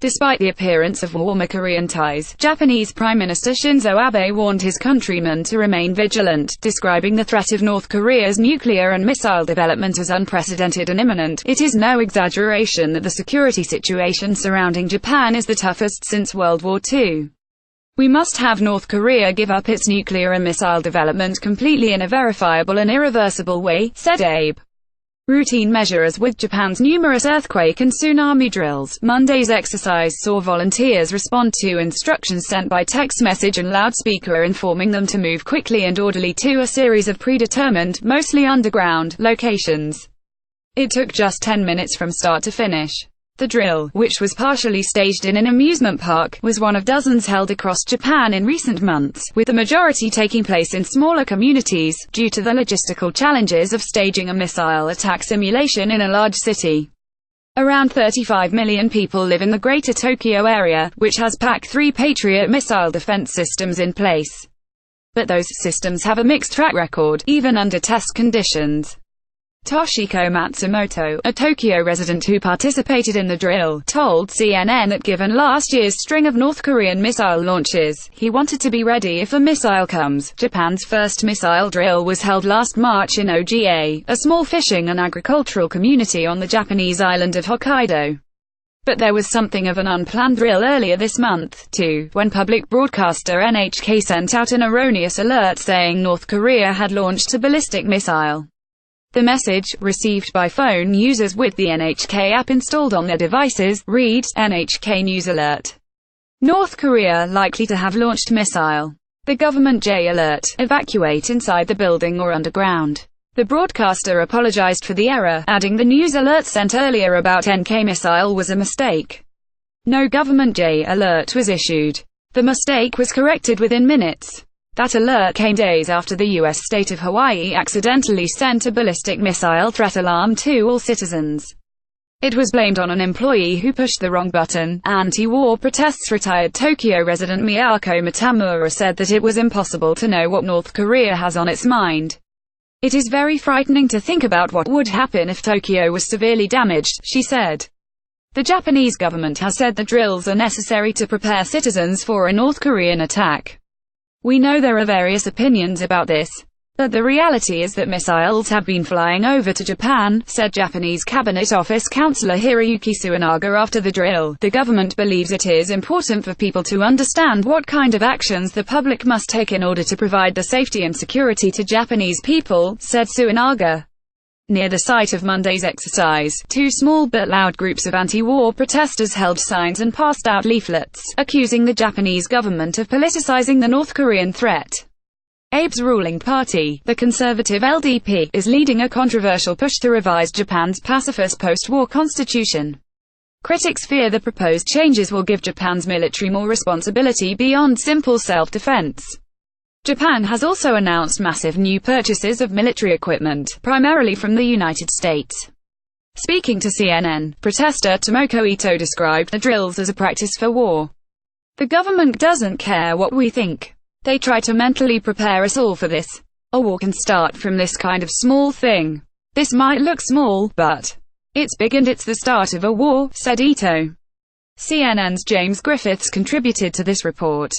Despite the appearance of warmer Korean ties, Japanese Prime Minister Shinzo Abe warned his countrymen to remain vigilant, describing the threat of North Korea's nuclear and missile development as unprecedented and imminent. It is no exaggeration that the security situation surrounding Japan is the toughest since World War II. We must have North Korea give up its nuclear and missile development completely in a verifiable and irreversible way, said Abe. Routine measures with Japan's numerous earthquake and tsunami drills. Monday's exercise saw volunteers respond to instructions sent by text message and loudspeaker informing them to move quickly and orderly to a series of predetermined, mostly underground, locations. It took just 10 minutes from start to finish. The drill, which was partially staged in an amusement park, was one of dozens held across Japan in recent months, with the majority taking place in smaller communities, due to the logistical challenges of staging a missile attack simulation in a large city. Around 35 million people live in the Greater Tokyo area, which has PAC-3 Patriot missile defense systems in place. But those systems have a mixed track record, even under test conditions. Toshiko Matsumoto, a Tokyo resident who participated in the drill, told CNN that given last year's string of North Korean missile launches, he wanted to be ready if a missile comes. Japan's first missile drill was held last March in Oga, a small fishing and agricultural community on the Japanese island of Hokkaido. But there was something of an unplanned drill earlier this month, too, when public broadcaster NHK sent out an erroneous alert saying North Korea had launched a ballistic missile. The message, received by phone users with the NHK app installed on their devices, reads, NHK News Alert. North Korea likely to have launched missile. The government J alert, evacuate inside the building or underground. The broadcaster apologized for the error, adding the news alert sent earlier about NK missile was a mistake. No government J alert was issued. The mistake was corrected within minutes. That alert came days after the U.S. state of Hawaii accidentally sent a ballistic missile threat alarm to all citizens. It was blamed on an employee who pushed the wrong button. Anti-war protests. Retired Tokyo resident Miyako Matamura said that it was impossible to know what North Korea has on its mind. It is very frightening to think about what would happen if Tokyo was severely damaged, she said. The Japanese government has said the drills are necessary to prepare citizens for a North Korean attack. We know there are various opinions about this, but the reality is that missiles have been flying over to Japan, said Japanese Cabinet Office Councillor Hiroyuki Tsuenaga after the drill. The government believes it is important for people to understand what kind of actions the public must take in order to provide the safety and security to Japanese people, said Tsuenaga. Near the site of Monday's exercise, two small but loud groups of anti-war protesters held signs and passed out leaflets, accusing the Japanese government of politicizing the North Korean threat. Abe's ruling party, the conservative LDP, is leading a controversial push to revise Japan's pacifist post-war constitution. Critics fear the proposed changes will give Japan's military more responsibility beyond simple self-defense. Japan has also announced massive new purchases of military equipment, primarily from the United States. Speaking to CNN, protester Tomoko Ito described the drills as a practice for war. The government doesn't care what we think. They try to mentally prepare us all for this. A war can start from this kind of small thing. This might look small, but it's big and it's the start of a war, said Ito. CNN's James Griffiths contributed to this report.